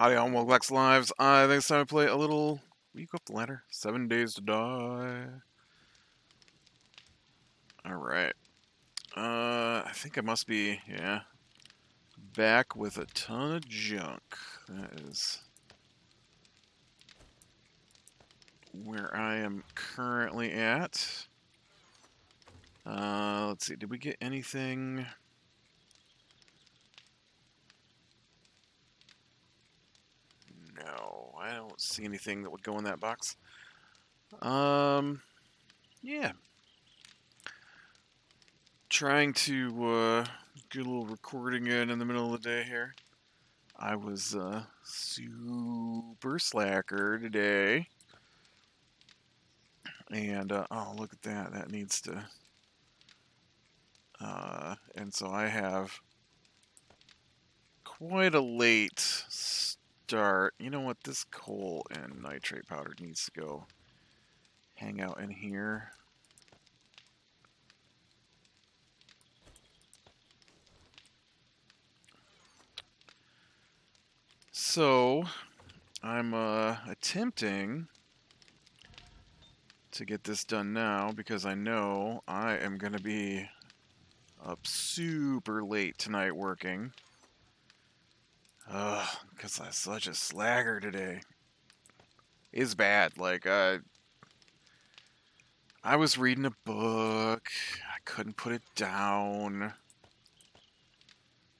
Howdy, on Lex Lives. I think it's time to play a little. Will you go up the ladder? 7 Days to Die. Alright. I think I must be, yeah, back with a ton of junk. That is where I am currently at. Let's see, did we get anything? No, I don't see anything that would go in that box. Yeah. Trying to get a little recording in the middle of the day here. I was super slacker today. And, oh, look at that. That needs to... and so I have quite a late start. You know what? This coal and nitrate powder needs to go hang out in here. So, I'm attempting to get this done now because I know I am going to be up super late tonight working. Because I'm such a slagger today. It's bad. Like, I was reading a book. I couldn't put it down.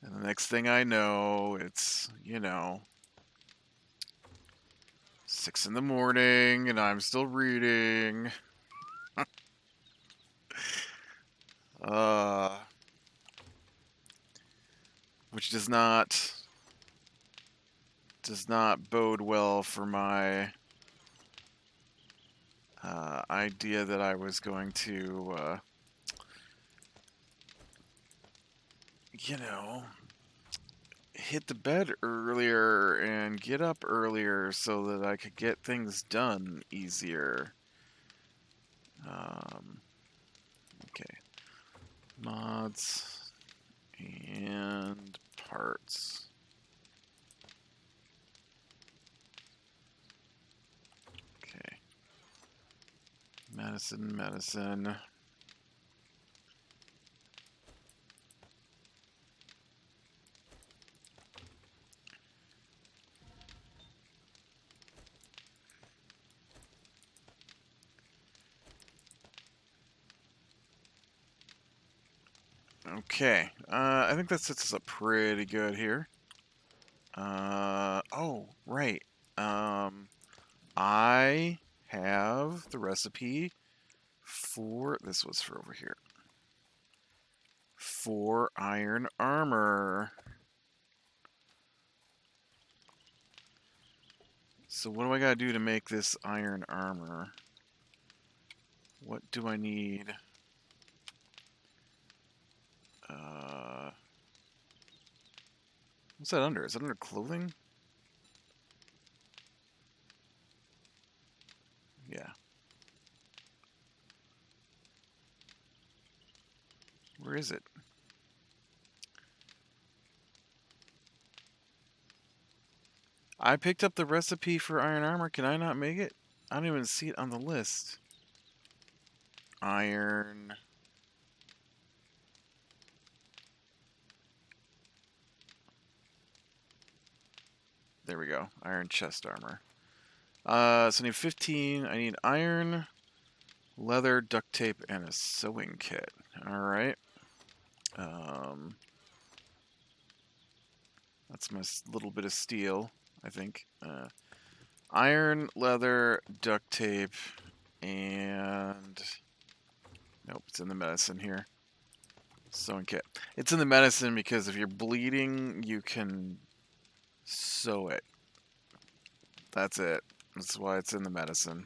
And the next thing I know, it's, 6 in the morning, and I'm still reading. Which does not bode well for my idea that I was going to, hit the bed earlier and get up earlier so that I could get things done easier. Okay. Mods and parts. Okay. Medicine. Okay, I think that sets us up pretty good here. Oh, right. I have the recipe for, this was for over here, for iron armor. So what do I gotta do to make this iron armor? What do I need? What's that under? Is that under clothing? Yeah. Where is it? I picked up the recipe for iron armor. Can I not make it? I don't even see it on the list. Iron. There we go. Iron chest armor. So I need 15. I need iron, leather, duct tape, and a sewing kit. Alright. That's my little bit of steel, I think. Iron, leather, duct tape, and... Nope, it's in the medicine here. Sewing kit. It's in the medicine because if you're bleeding, you can sew it. That's it. That's why it's in the medicine.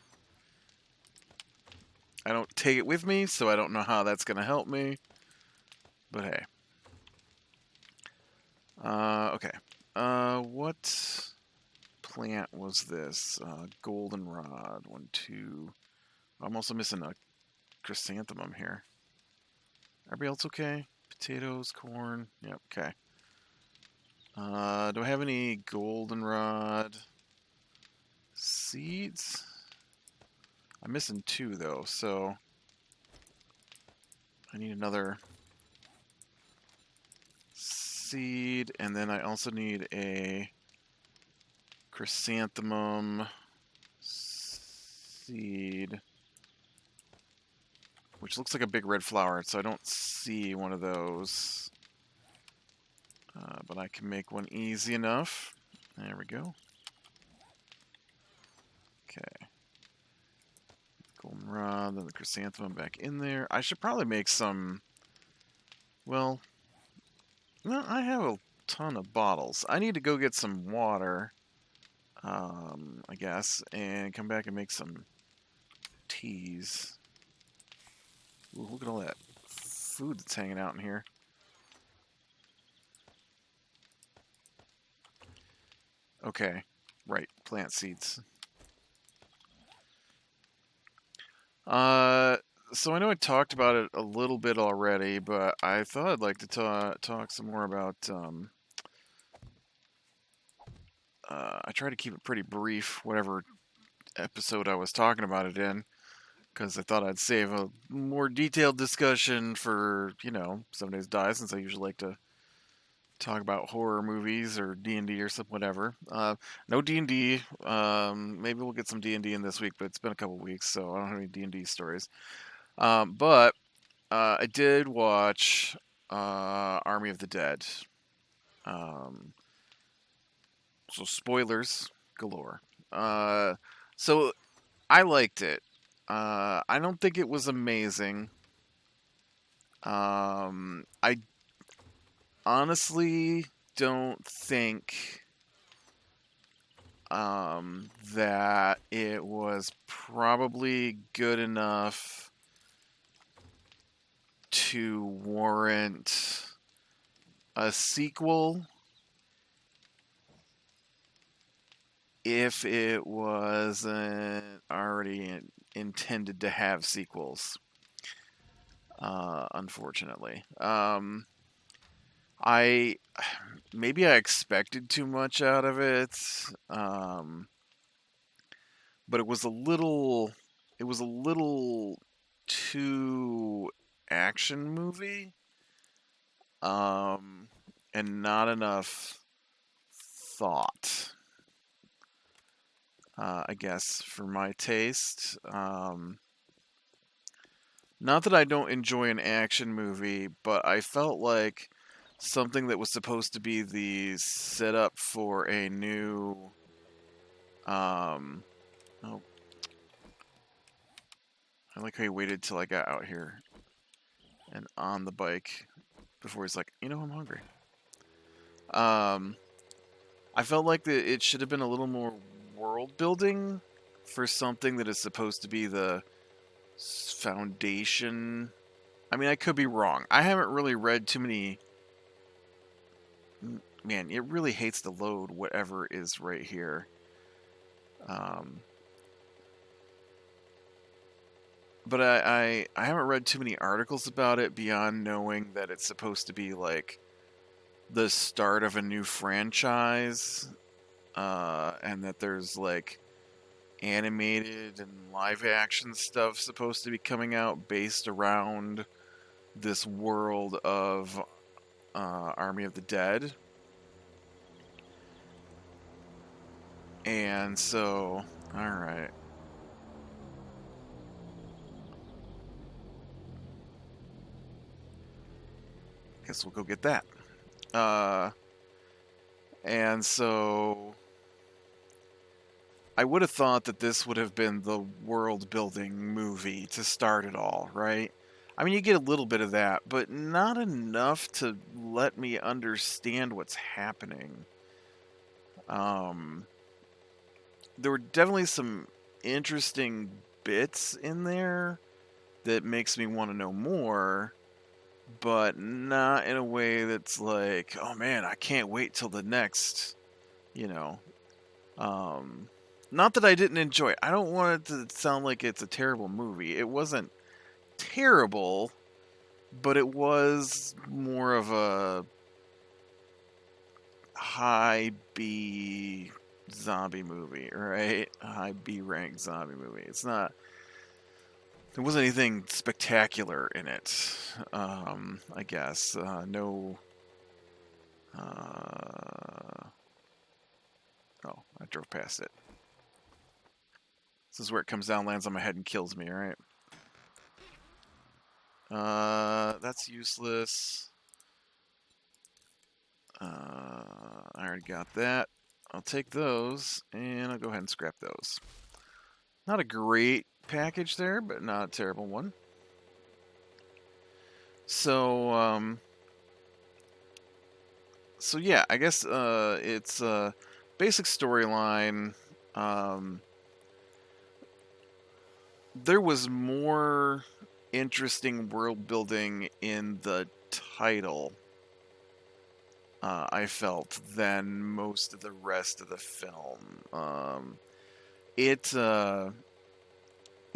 I don't take it with me, so I don't know how that's going to help me. But hey. Okay. What plant was this? Goldenrod. 1, 2. I'm also missing a chrysanthemum here. Everybody else okay? Potatoes, corn. Yep, okay. Do I have any goldenrod seeds? I'm missing 2 though, so I need another seed, and then I also need a chrysanthemum seed, which looks like a big red flower, so I don't see one of those. But I can make one easy enough. There we go. Okay. Goldenrod, then the chrysanthemum back in there. I should probably make some... Well, no, I have a ton of bottles. I need to go get some water, I guess, and come back and make some teas. Ooh, look at all that food that's hanging out in here. Okay, right, plant seeds. So I know I talked about it a little bit already, but I thought I'd like to talk some more about, I try to keep it pretty brief, whatever episode I was talking about it in, because I thought I'd save a more detailed discussion for, 7 Days Die, since I usually like to talk about horror movies or D&D or something, whatever. No D&D. Maybe we'll get some D&D in this week, but it's been a couple weeks, so I don't have any D&D stories. But I did watch Army of the Dead. So spoilers galore. So I liked it. I don't think it was amazing. I honestly don't think that it was probably good enough to warrant a sequel if it wasn't already intended to have sequels. Unfortunately, I maybe I expected too much out of it, but it was a little too action movie, and not enough thought. I guess for my taste. Not that I don't enjoy an action movie, but I felt like something that was supposed to be the setup for a new. Oh, I like how he waited till I got out here and on the bike before he's like, I'm hungry. I felt like it should have been a little more world building for something that is supposed to be the foundation. I mean, I could be wrong. I haven't really read too many. Man, it really hates to load whatever is right here. But I haven't read too many articles about it beyond knowing that it's supposed to be like the start of a new franchise, and that there's like animated and live action stuff supposed to be coming out based around this world of Army of the Dead. And so, alright. Guess we'll go get that. And so I would have thought that this would have been the world building movie to start it all, right? I mean, you get a little bit of that, but not enough to let me understand what's happening. There were definitely some interesting bits in there that makes me want to know more, but not in a way that's like, oh man, I can't wait till the next, you know. Not that I didn't enjoy it. I don't want it to sound like it's a terrible movie. It wasn't terrible, but it was more of a, high B zombie movie, right? A high B rank zombie movie. It's not. There wasn't anything spectacular in it. I guess no. Oh, I drove past it. This is where it comes down, lands on my head, and kills me. Right? That's useless. I already got that. I'll take those, and I'll go ahead and scrap those. Not a great package there, but not a terrible one. So, so yeah, I guess it's a basic storyline. There was more interesting world building in the title, I felt, than most of the rest of the film. It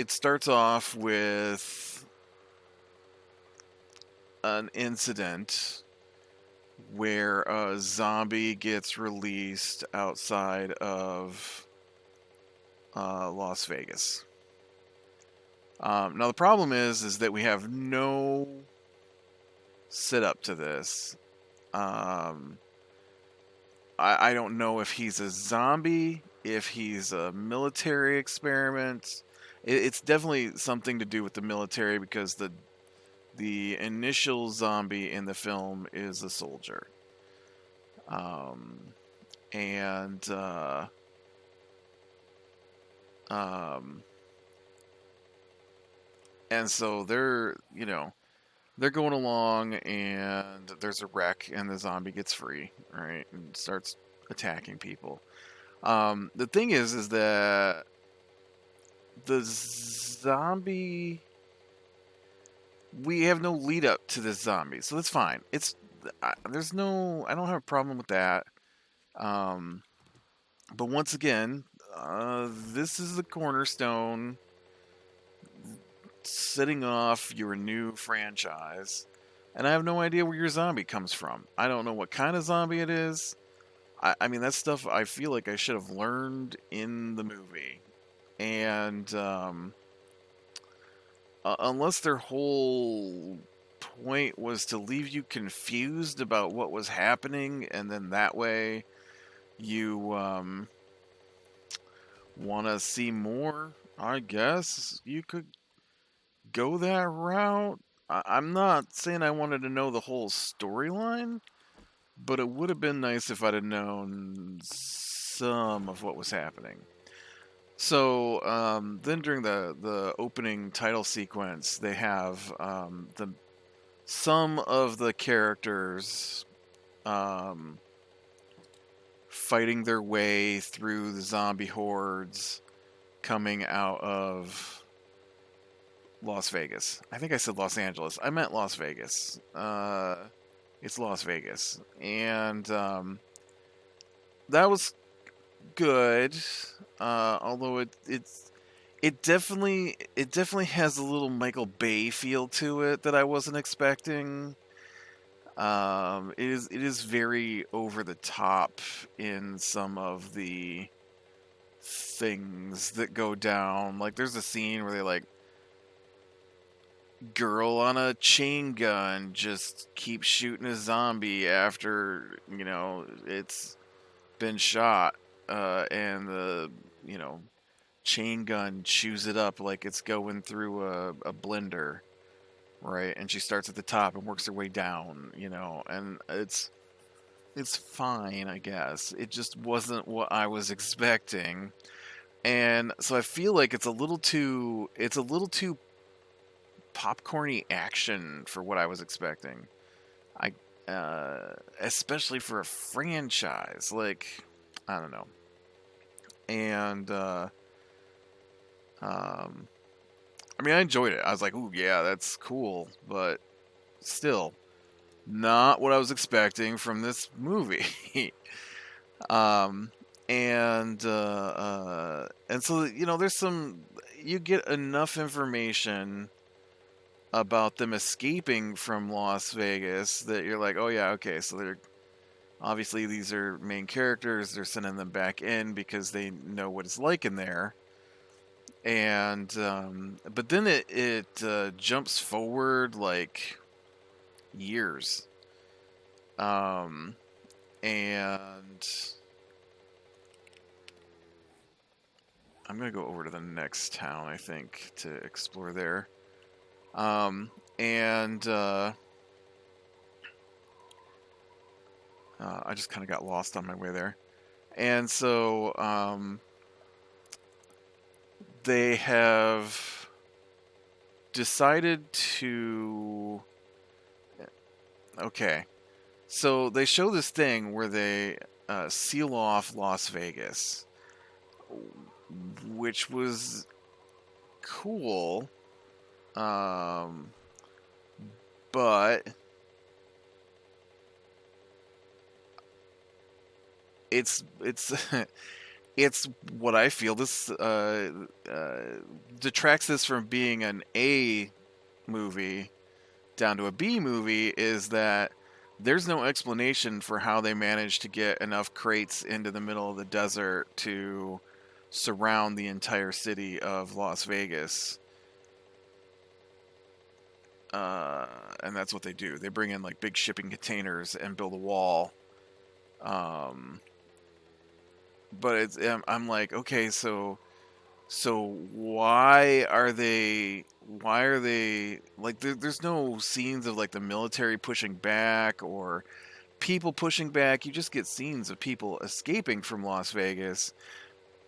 starts off with an incident where a zombie gets released outside of Las Vegas. Now the problem is that we have no setup to this. I don't know if he's a zombie, if he's a military experiment. It's definitely something to do with the military because the initial zombie in the film is a soldier. And so they're going along, and there's a wreck, and the zombie gets free, right, and starts attacking people. The thing is that the zombie, we have no lead up to this zombie, so that's fine. I don't have a problem with that. But once again, this is the cornerstone setting off your new franchise, and I have no idea where your zombie comes from. I don't know what kind of zombie it is. I mean, that's stuff I feel like I should have learned in the movie. And unless their whole point was to leave you confused about what was happening, and then that way you want to see more, I guess you could go that route. I'm not saying I wanted to know the whole storyline, but it would have been nice if I'd have known some of what was happening. So then during the opening title sequence, they have some of the characters fighting their way through the zombie hordes coming out of Las Vegas. I think I said Los Angeles. I meant Las Vegas. It's Las Vegas. And that was good. Although it definitely has a little Michael Bay feel to it that I wasn't expecting. It is very over the top in some of the things that go down. Like there's a scene where they like girl on a chain gun just keeps shooting a zombie after it's been shot, and the chain gun chews it up like it's going through a blender, right? And she starts at the top and works her way down, and it's fine, I guess. It just wasn't what I was expecting, and so I feel like it's a little too popcorny action for what I was expecting. Especially for a franchise, like I don't know. And I mean, I enjoyed it. I was like, "Ooh, yeah, that's cool," but still, not what I was expecting from this movie. And so there's you get enough information about them escaping from Las Vegas that you're like, oh yeah, okay, so they're Obviously, these are main characters. They're sending them back in because they know what it's like in there. And but then it jumps forward like years. Um, and I'm gonna go over to the next town, I think, to explore there. And I just kind of got lost on my way there. And so they have decided to. Okay. So they show this thing where they seal off Las Vegas, which was cool. But it's it's what I feel this detracts this from being an A movie down to a B movie is that there's no explanation for how they managed to get enough crates into the middle of the desert to surround the entire city of Las Vegas. And that's what they do. They bring in like big shipping containers and build a wall. But I'm like, okay, so why are they like there's no scenes of like the military pushing back or people pushing back. You just get scenes of people escaping from Las Vegas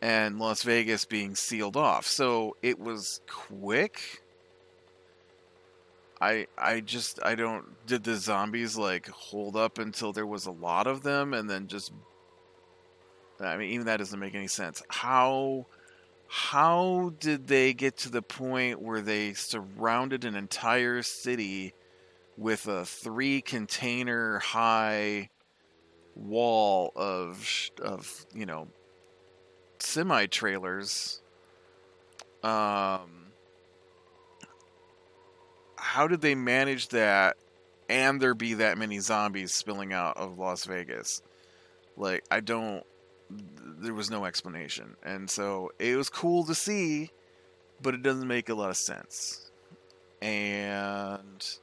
and Las Vegas being sealed off. So it was quick. I don't did the zombies like hold up until there was a lot of them and then just I mean even that doesn't make any sense. How did they get to the point where they surrounded an entire city with a 3 container high wall of semi trailers? How did they manage that and there be that many zombies spilling out of Las Vegas? Like I don't there was no explanation. And so it was cool to see, but it doesn't make a lot of sense. And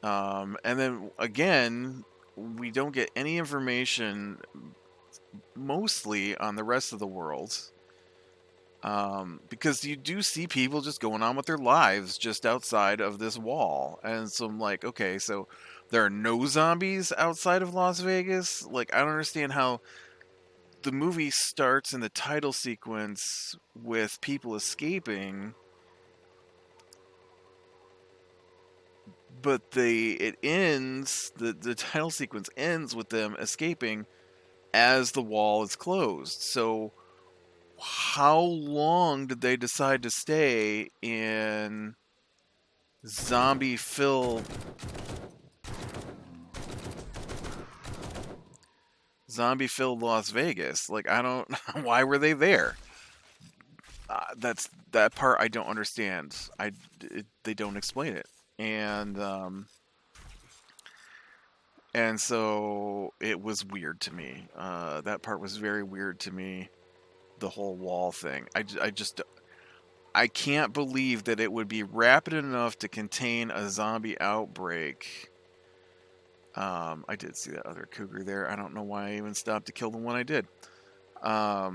then again, we don't get any information mostly on the rest of the world. Because you do see people just going on with their lives just outside of this wall. And so I'm like, okay, so there are no zombies outside of Las Vegas? Like, I don't understand how the movie starts in the title sequence with people escaping, but the title sequence ends with them escaping as the wall is closed. So how long did they decide to stay in zombie filled Las Vegas? Like I don't why were they there? That part I don't understand. They don't explain it. And so it was weird to me. That part was very weird to me. The whole wall thing. I can't believe that it would be rapid enough to contain a zombie outbreak. I did see that other cougar there. I don't know why I even stopped to kill the one I did. I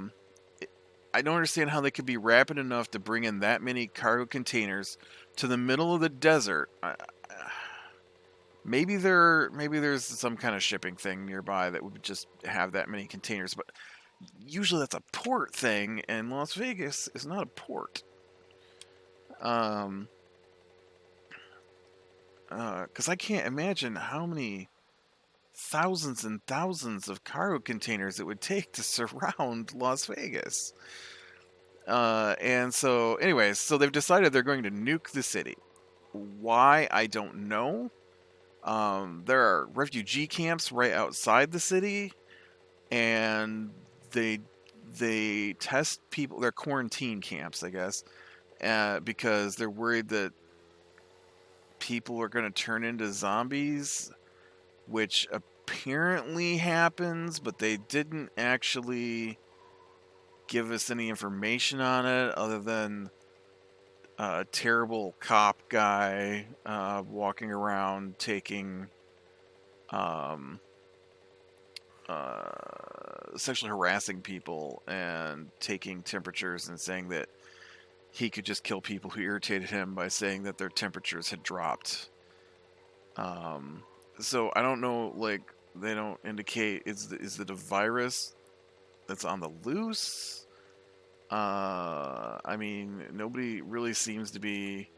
don't understand how they could be rapid enough to bring in that many cargo containers to the middle of the desert. Maybe there's some kind of shipping thing nearby that would just have that many containers, but usually that's a port thing, and Las Vegas is not a port. Because I can't imagine how many thousands and thousands of cargo containers it would take to surround Las Vegas. And so, anyways, so they've decided they're going to nuke the city. Why? I don't know. There are refugee camps right outside the city, and they test people. They're quarantine camps, I guess, because they're worried that people are going to turn into zombies, which apparently happens, but they didn't actually give us any information on it other than a terrible cop guy walking around taking um, sexually harassing people and taking temperatures and saying that he could just kill people who irritated him by saying that their temperatures had dropped. So I don't know, like, they don't indicate is it a virus that's on the loose? I mean, nobody really seems to be.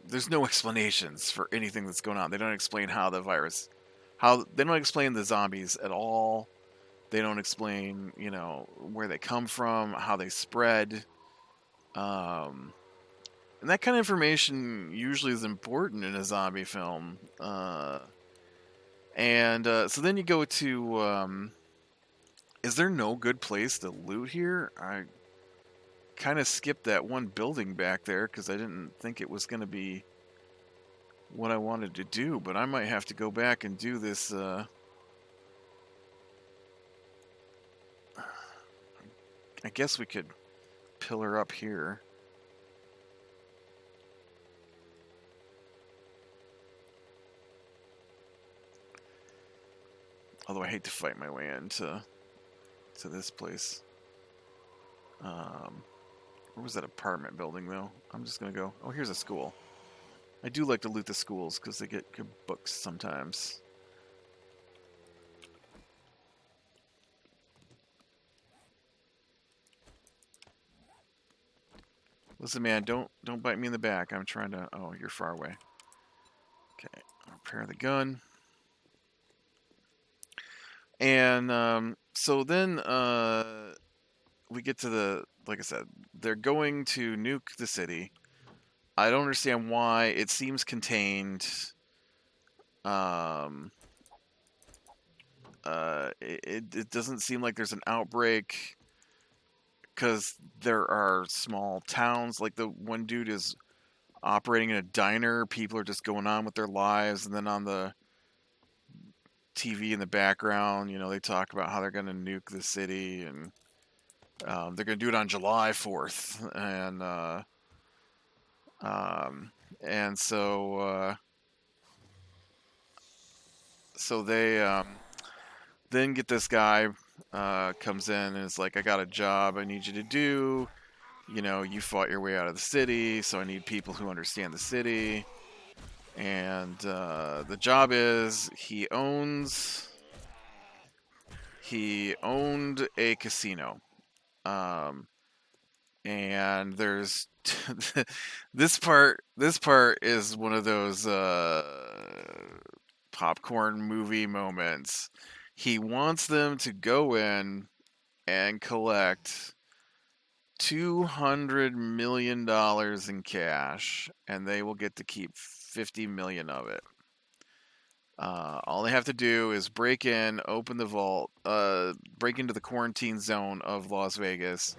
There's no explanations for anything that's going on. They don't explain how the virus, how they don't explain the zombies at all. They don't explain, where they come from, how they spread. Um, and that kind of information usually is important in a zombie film. So then you go to, is there no good place to loot here? I kind of skipped that one building back there because I didn't think it was going to be what I wanted to do, but I might have to go back and do this. I guess we could pillar up here. Although I hate to fight my way into this place. Where was that apartment building, though? I'm just going to go... Oh, here's a school. I do like to loot the schools, because they get good books sometimes. Listen, man, don't bite me in the back. I'm trying to... Oh, you're far away. Okay, repair the gun. And so then we get to the... Like I said, they're going to nuke the city. I don't understand why. It seems contained. It doesn't seem like there's an outbreak because there are small towns. Like the one dude is operating in a diner. People are just going on with their lives, and then on the TV in the background, they talk about how they're going to nuke the city, and they're going to do it on July 4th, and so they then get this guy comes in and is like, I got a job I need you to do. You fought your way out of the city, so I need people who understand the city. And the job is he owned a casino. And there's this part is one of those popcorn movie moments. He wants them to go in and collect $200 million in cash, and they will get to keep 50 million of it. All they have to do is break in, open the vault, break into the quarantine zone of Las Vegas,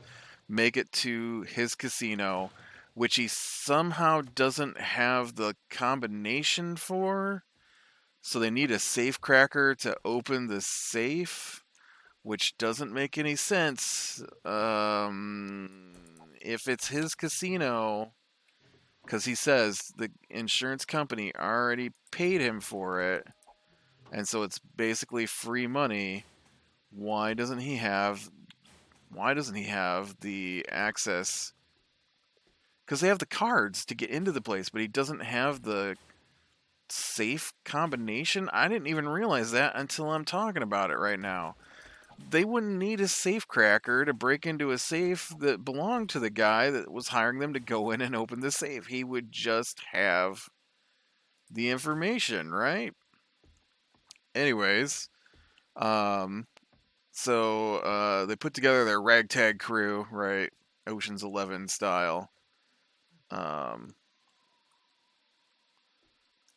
make it to his casino, which he somehow doesn't have the combination for. So they need a safe cracker to open the safe, which doesn't make any sense. If it's his casino, because he says the insurance company already paid him for it, and so it's basically free money. Why doesn't he have the access? Because they have the cards to get into the place, but he doesn't have the safe combination. I didn't even realize that until I'm talking about it right now. They wouldn't need a safe cracker to break into a safe that belonged to the guy that was hiring them to go in and open the safe. He would just have the information, right? Anyways, so they put together their ragtag crew, right? Ocean's 11 style.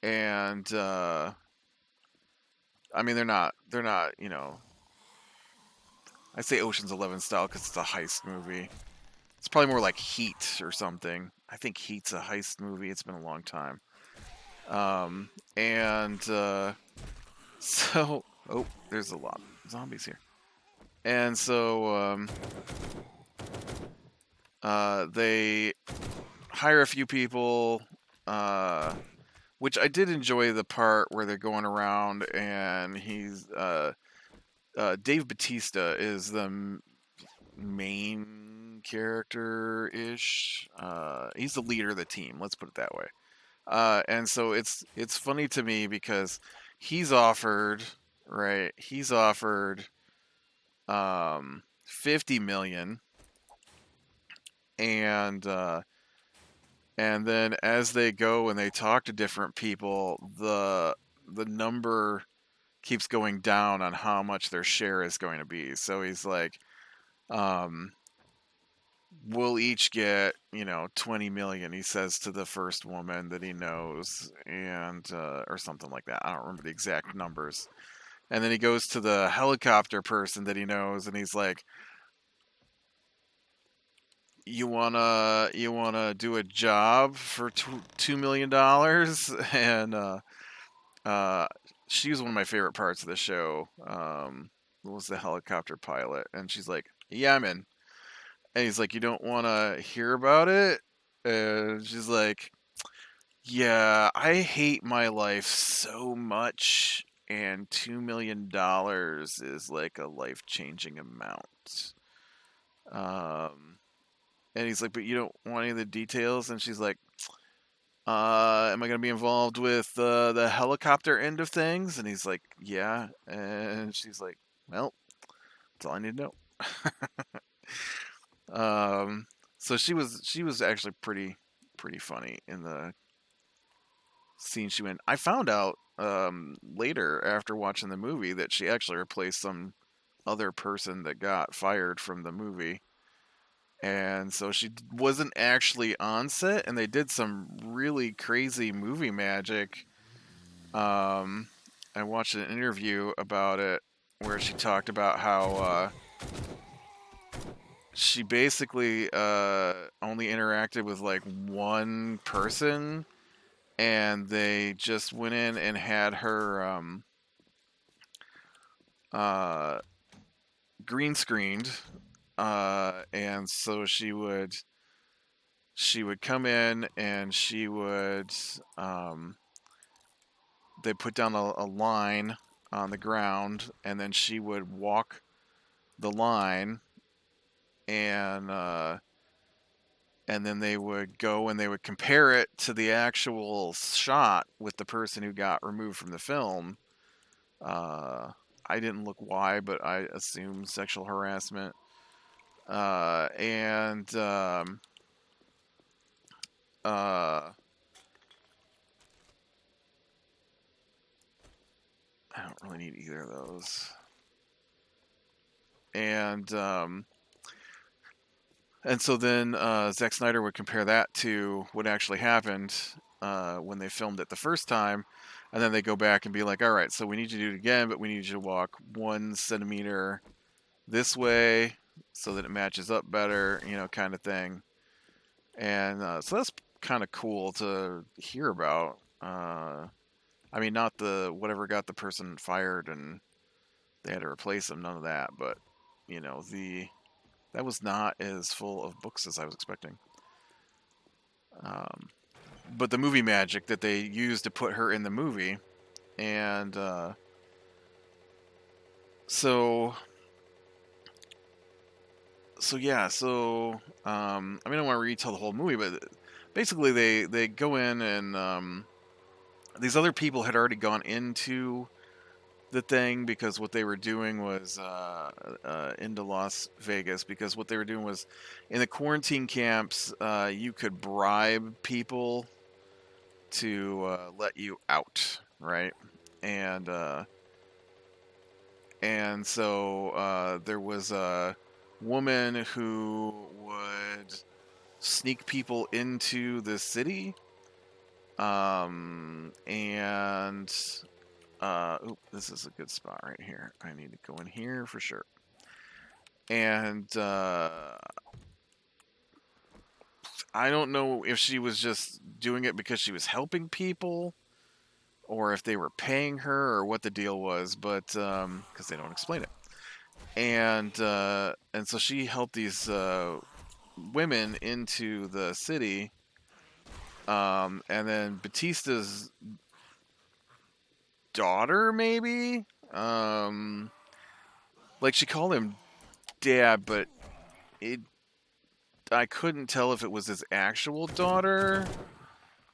And I mean, they're not, I say Ocean's 11 style because it's a heist movie. It's probably more like Heat or something. I think Heat's a heist movie. It's been a long time. And So, oh, there's a lot of zombies here. And so they hire a few people, which I did enjoy the part where they're going around and Dave Bautista is the main character ish. He's the leader of the team. Let's put it that way. And so it's funny to me because he's offered right. He's offered 50 million, and and then as they go and they talk to different people, the number keeps going down on how much their share is going to be. So he's like, um, we'll each get 20 million, he says to the first woman that he knows, and or something like that. I don't remember the exact numbers. And then he goes to the helicopter person that he knows, and he's like, you wanna do a job for $2 million? And uh she was one of my favorite parts of the show. Was the helicopter pilot, and she's like, yeah, I'm in. And he's like, you don't want to hear about it? And she's like, yeah, I hate my life so much, and $2 million is like a life changing amount. Um, and he's like, but you don't want any of the details? And she's like, am I going to be involved with the helicopter end of things? And he's like, yeah. And she's like, well, that's all I need to know. Um, so she was actually pretty funny in the scene she went. I found out later after watching the movie that she actually replaced some other person that got fired from the movie. And so she wasn't actually on set, and they did some really crazy movie magic. I watched an interview about it where she talked about how she basically only interacted with like one person, and they just went in and had her uh, green screened, and so she would come in and she would they put down a line on the ground, and then she would walk the line, and then they would go and they would compare it to the actual shot with the person who got removed from the film. I didn't look why, but I assume sexual harassment. And I don't really need either of those. And so then Zack Snyder would compare that to what actually happened when they filmed it the first time, and then they go back and be like, all right, so we need you to do it again, but we need you to walk 1 centimeter this way so that it matches up better, kind of thing. And so that's kind of cool to hear about. I mean, not the whatever got the person fired and they had to replace them, none of that, but the that was not as full of books as I was expecting. Um, but the movie magic that they used to put her in the movie, and so yeah, I mean, I don't want to retell the whole movie, but basically they go in and these other people had already gone into the thing because what they were doing was into Las Vegas, because what they were doing was in the quarantine camps you could bribe people to let you out, right? And so there was a woman who would sneak people into the city, and this is a good spot right here. I need to go in here for sure. And I don't know if she was just doing it because she was helping people, or if they were paying her or what the deal was, but because they don't explain it. And so she helped these women into the city, and then Batista's daughter, maybe, like she called him dad, but it I couldn't tell if it was his actual daughter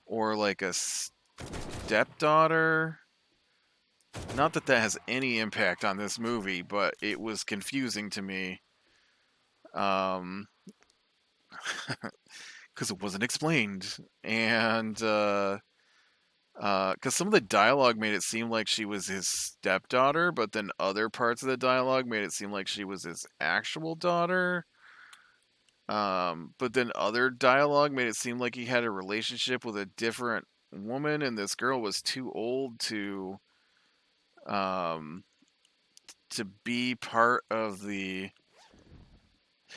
or like a stepdaughter. Not that that has any impact on this movie, but it was confusing to me. Um, because it wasn't explained, and because some of the dialogue made it seem like she was his stepdaughter, but then other parts of the dialogue made it seem like she was his actual daughter. But then other dialogue made it seem like he had a relationship with a different woman, and this girl was too old um, to be part of the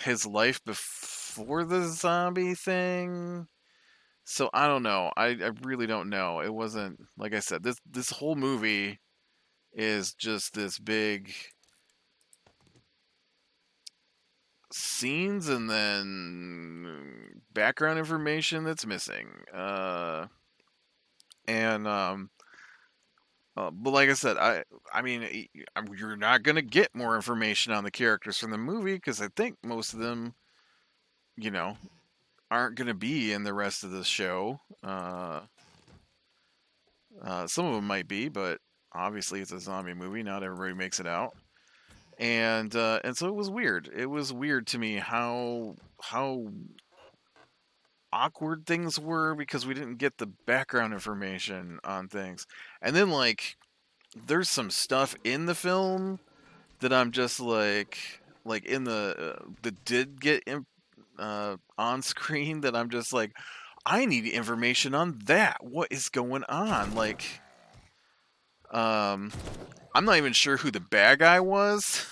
his life before the zombie thing. So I don't know. I really don't know. It wasn't, like I said, this whole movie is just this big scenes and then background information that's missing. And But like I said, I mean, you're not gonna get more information on the characters from the movie because I think most of them, you know, aren't gonna be in the rest of the show. Some of them might be, but obviously it's a zombie movie. Not everybody makes it out, and so it was weird. It was weird to me how awkward things were because we didn't get the background information on things, and then like there's some stuff in the film that I'm just like in the that did get on screen that I'm just like, I need information on that. What is going on? Like, um, I'm not even sure who the bad guy was.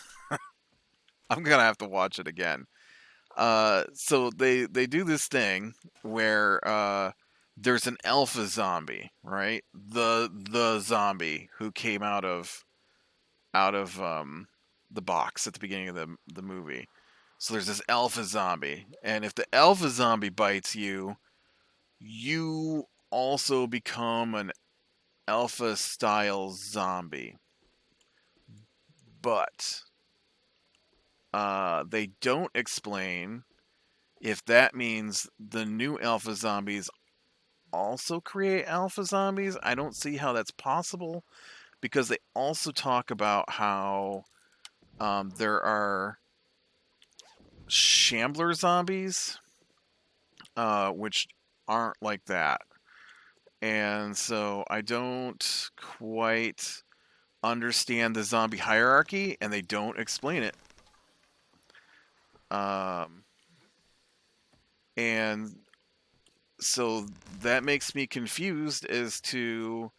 I'm gonna have to watch it again. So they do this thing where there's an alpha zombie, right? The zombie who came out of the box at the beginning of the movie. So there's this alpha zombie, and if the alpha zombie bites you, you also become an alpha style zombie. But they don't explain if that means the new alpha zombies also create alpha zombies. I don't see how that's possible because they also talk about how there are Shambler zombies, which aren't like that. And so I don't quite understand the zombie hierarchy, and they don't explain it. Um, and so that makes me confused as to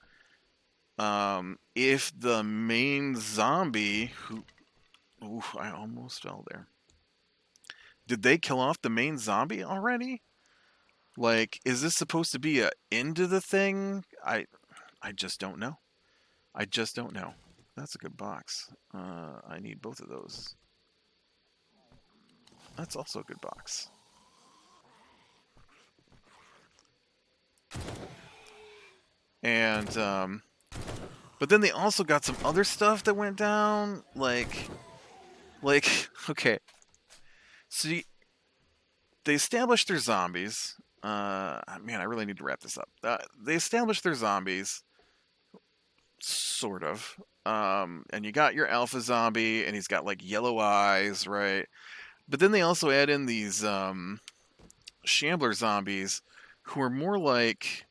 if the main zombie who. Ooh, I almost fell there. Did they kill off the main zombie already? Like, is this supposed to be a end of the thing? I just don't know. I just don't know. That's a good box. I need both of those. That's also a good box. And but then they also got some other stuff that went down, like okay. So they established their zombies. Man, I really need to wrap this up. They established their zombies, sort of. And you got your alpha zombie, and he's got like yellow eyes, right? But then they also add in these Shambler zombies, who are more like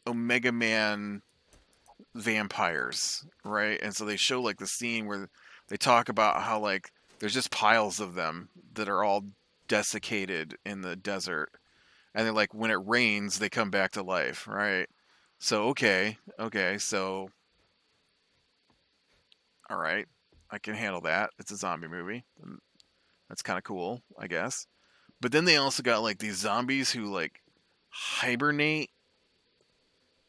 Omega Man vampires, right? And so they show like the scene where they talk about how like there's just piles of them that are all desiccated in the desert, and then like when it rains, they come back to life, right? So okay, so all right, I can handle that. It's a zombie movie. That's kind of cool, I guess. But then they also got like these zombies who like hibernate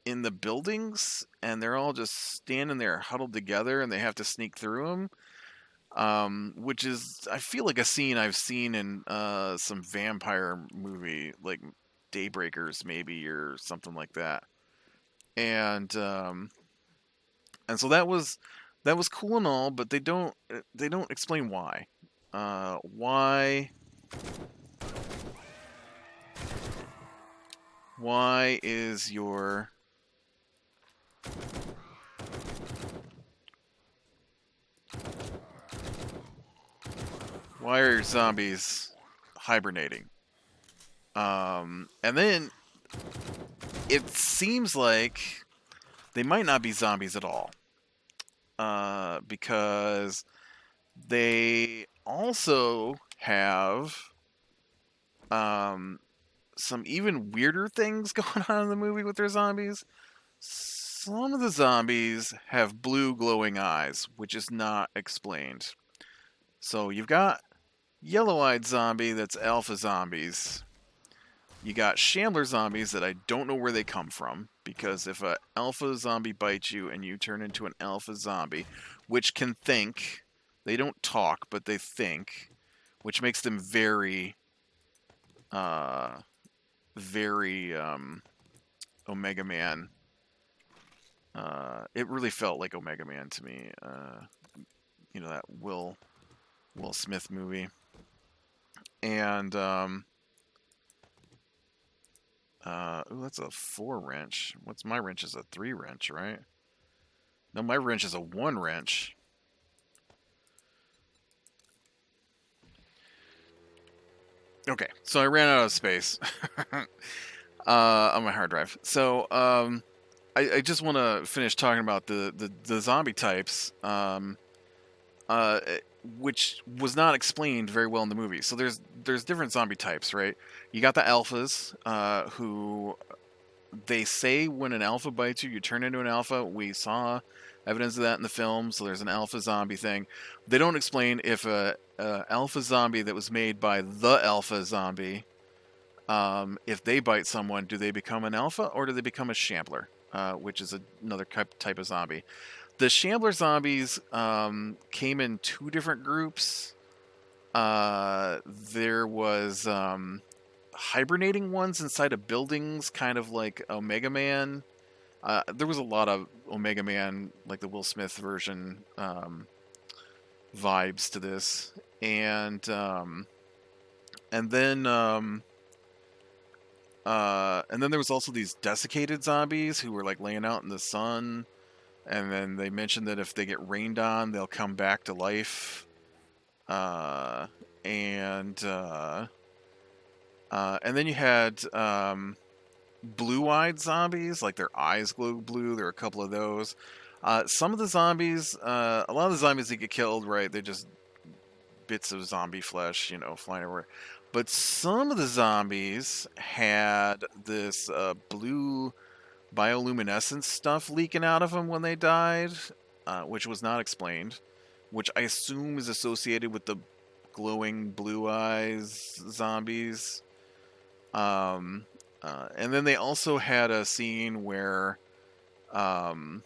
in the buildings, and they're all just standing there huddled together, and they have to sneak through them. Which is, I feel like a scene I've seen in some vampire movie, like Daybreakers maybe, or something like that. And so that was cool and all, but they don't explain why. Why is your why are your zombies hibernating? And then it seems like they might not be zombies at all, because they also have some even weirder things going on in the movie with their zombies. Some of the zombies have blue glowing eyes, which is not explained. So you've got yellow-eyed zombie that's alpha zombies. You got Shambler zombies that I don't know where they come from, because if an alpha zombie bites you and you turn into an alpha zombie, which can think, they don't talk, but they think, which makes them very, very Omega Man. It really felt like Omega Man to me. That Will Smith movie. And that's a 4 wrench. What's my wrench? Is a 3 wrench, right? No, my wrench is a 1 wrench. Okay, so I ran out of space on my hard drive. So I just want to finish talking about the zombie types, which was not explained very well in the movie. So there's different zombie types, right? You got the alphas, who they say when an alpha bites you, you turn into an alpha. We saw evidence of that in the film, so there's an alpha zombie thing. They don't explain if a alpha zombie that was made by the alpha zombie, if they bite someone, do they become an alpha or do they become a shambler, which is another type of zombie. The Shambler zombies came in 2 different groups. There was hibernating ones inside of buildings, kind of like Omega Man. There was a lot of Omega Man, like the Will Smith version, vibes to this, and then there was also these desiccated zombies who were like laying out in the sun. And then they mentioned that if they get rained on, they'll come back to life. And then you had blue-eyed zombies, like their eyes glow blue. There are a couple of those. Some of the zombies, a lot of the zombies that get killed, right, they're just bits of zombie flesh, flying everywhere. But some of the zombies had this blue bioluminescence stuff leaking out of them when they died, which was not explained, which I assume is associated with the glowing blue eyes zombies. And then they also had a scene where one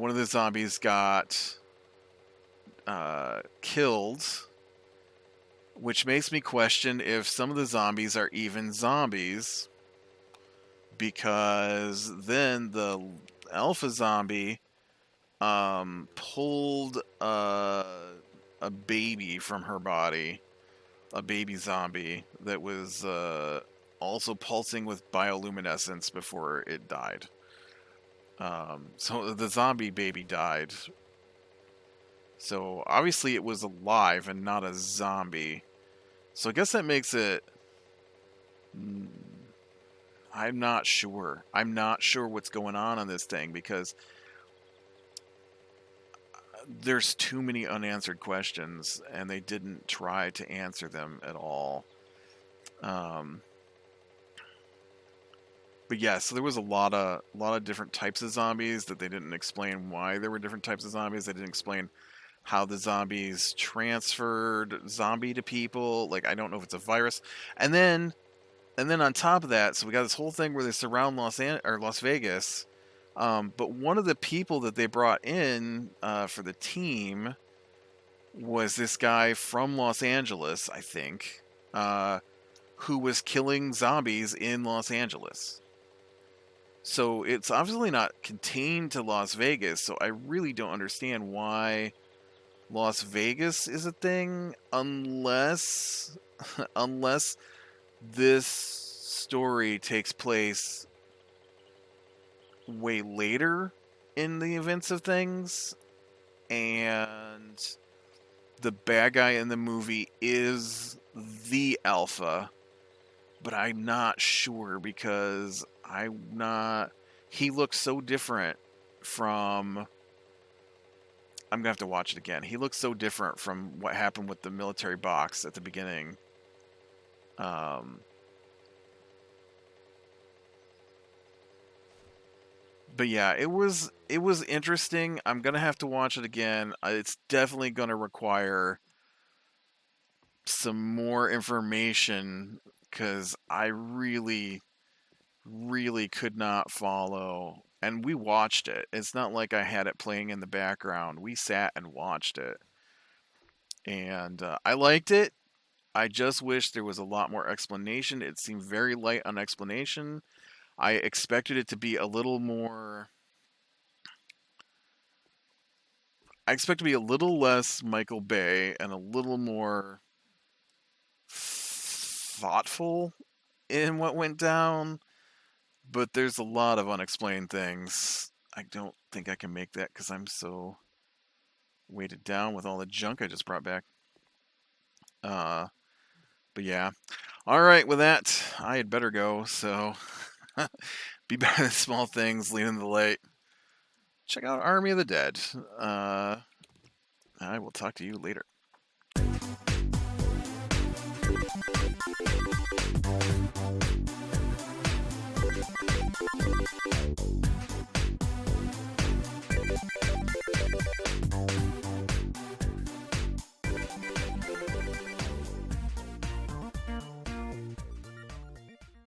of the zombies got killed, which makes me question if some of the zombies are even zombies, because then the alpha zombie pulled a baby from her body, a baby zombie that was also pulsing with bioluminescence before it died. So the zombie baby died. So obviously it was alive and not a zombie. So I guess that makes it... I'm not sure. I'm not sure what's going on this thing, because there's too many unanswered questions, and they didn't try to answer them at all. But yeah, so there was a lot of different types of zombies that they didn't explain why there were different types of zombies. They didn't explain how the zombies transferred zombie to people. Like, I don't know if it's a virus. And then and then on top of that, so we got this whole thing where they surround Las Vegas. But one of the people that they brought in for the team was this guy from Los Angeles, I think, who was killing zombies in Los Angeles. So it's obviously not contained to Las Vegas, so I really don't understand why Las Vegas is a thing unless unless this story takes place way later in the events of things, and the bad guy in the movie is the Alpha, but I'm not sure because he looks so different from. I'm gonna have to watch it again. He looks so different from what happened with the military box at the beginning. But yeah, it was interesting. I'm gonna have to watch it again. It's definitely gonna require some more information because I really, really could not follow. And we watched it. It's not like I had it playing in the background. We sat and watched it, and I liked it. I just wish there was a lot more explanation. It seemed very light on explanation. I expected it to be a little more. I expect to be a little less Michael Bay and a little more thoughtful in what went down, but there's a lot of unexplained things. I don't think I can make that because I'm so weighted down with all the junk I just brought back. But yeah. All right, with that, I had better go. So be better than small things, lean in the light. Check out Army of the Dead. I will talk to you later.